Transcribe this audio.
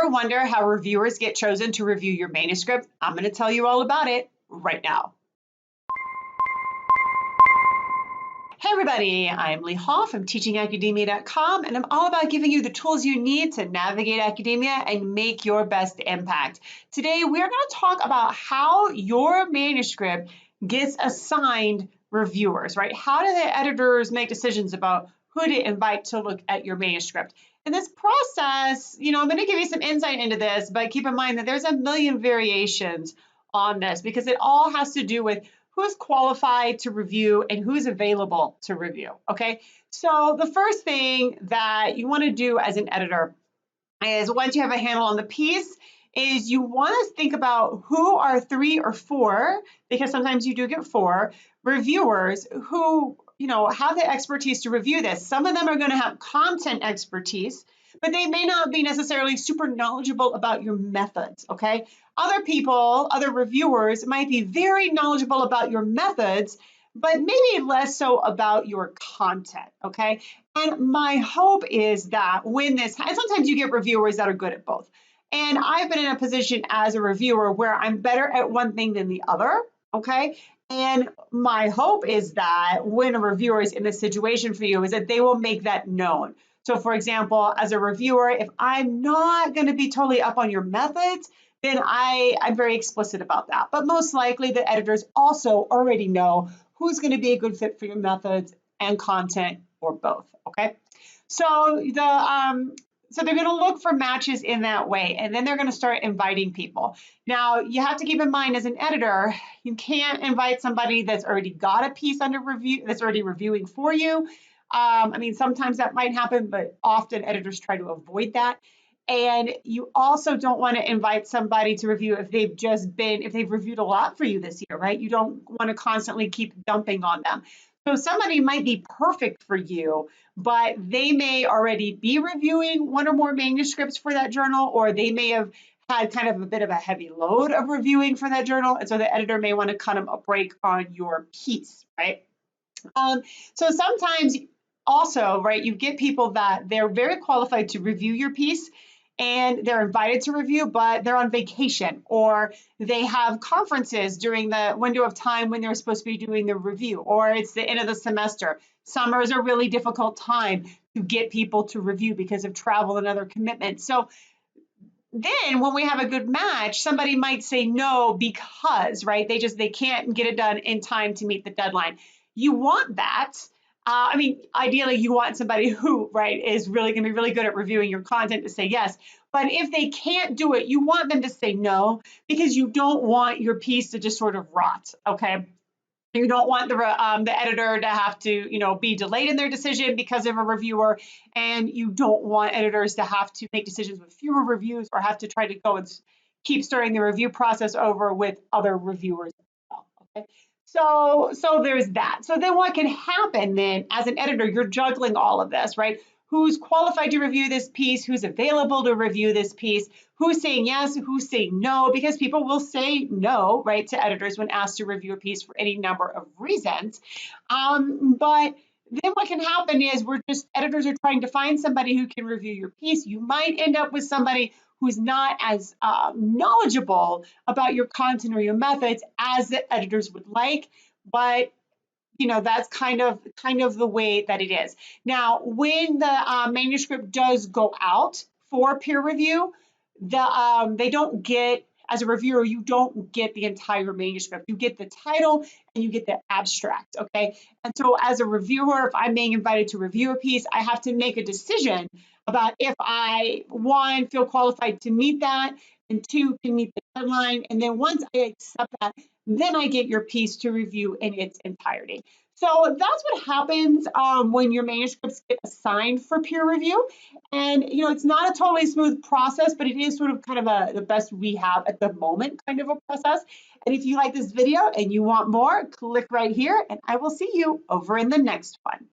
ever wonder how reviewers get chosen to review your manuscript? I'm going to tell you all about it right now. Hey everybody, I'm Leigh from teachingacademia.com, and I'm all about giving you the tools you need to navigate academia and make your best impact. Today we're going to talk about how your manuscript gets assigned reviewers, right? How do the editors make decisions about who to invite to look at your manuscript? In this process, I'm going to give you some insight into this, but keep in mind that there's a million variations on this because it all has to do with who's qualified to review and who's available to review, okay? So the first thing that you want to do as an editor is, once you have a handle on the piece, is you want to think about who are 3 or 4, because sometimes you do get 4, reviewers who, have the expertise to review this. Some of them are going to have content expertise, but they may not be necessarily super knowledgeable about your methods, okay? Other people, other reviewers might be very knowledgeable about your methods, but maybe less so about your content, okay? And my hope is that and sometimes you get reviewers that are good at both. And I've been in a position as a reviewer where I'm better at one thing than the other, okay? And my hope is that when a reviewer is in this situation for you, is that they will make that known. So for example, as a reviewer, if I'm not going to be totally up on your methods, then I'm very explicit about that. But most likely the editors also already know who's going to be a good fit for your methods and content, or both, okay? So they're going to look for matches in that way, and then they're going to start inviting people. Now, you have to keep in mind, as an editor, you can't invite somebody that's already got a piece under review, that's already reviewing for you. Sometimes that might happen, but often editors try to avoid that. And you also don't want to invite somebody to review if they've reviewed a lot for you this year, right? You don't want to constantly keep dumping on them. So somebody might be perfect for you, but they may already be reviewing 1 or more manuscripts for that journal, or they may have had kind of a bit of a heavy load of reviewing for that journal. And so the editor may want to cut them a break on your piece, right? So sometimes also, right, you get people that they're very qualified to review your piece, and they're invited to review, but they're on vacation, or they have conferences during the window of time when they're supposed to be doing the review, or it's the end of the semester. Summer is a really difficult time to get people to review because of travel and other commitments. So then when we have a good match, somebody might say no because, right, they can't get it done in time to meet the deadline. You want that. Ideally, you want somebody who, right, is really going to be really good at reviewing your content to say yes. But if they can't do it, you want them to say no, because you don't want your piece to just sort of rot, okay? You don't want the editor to have to, be delayed in their decision because of a reviewer, and you don't want editors to have to make decisions with fewer reviews or have to try to go and keep starting the review process over with other reviewers as well, okay? So there's that. So then what can happen then, as an editor, you're juggling all of this, right? Who's qualified to review this piece, who's available to review this piece, who's saying yes, who's saying no, because people will say no, right, to editors when asked to review a piece for any number of reasons. But then what can happen is editors are trying to find somebody who can review your piece. You might end up with somebody who's not as knowledgeable about your content or your methods as the editors would like, but that's kind of the way that it is. Now, when the manuscript does go out for peer review, they don't get, as a reviewer, you don't get the entire manuscript. You get the title and you get the abstract, okay? And so as a reviewer, if I'm being invited to review a piece, I have to make a decision about if I, 1, feel qualified to meet that, and 2, can meet the deadline. And then once I accept that, then I get your piece to review in its entirety. So that's what happens when your manuscripts get assigned for peer review. And, it's not a totally smooth process, but it is sort of kind of the best we have at the moment kind of a process. And if you like this video and you want more, click right here, and I will see you over in the next one.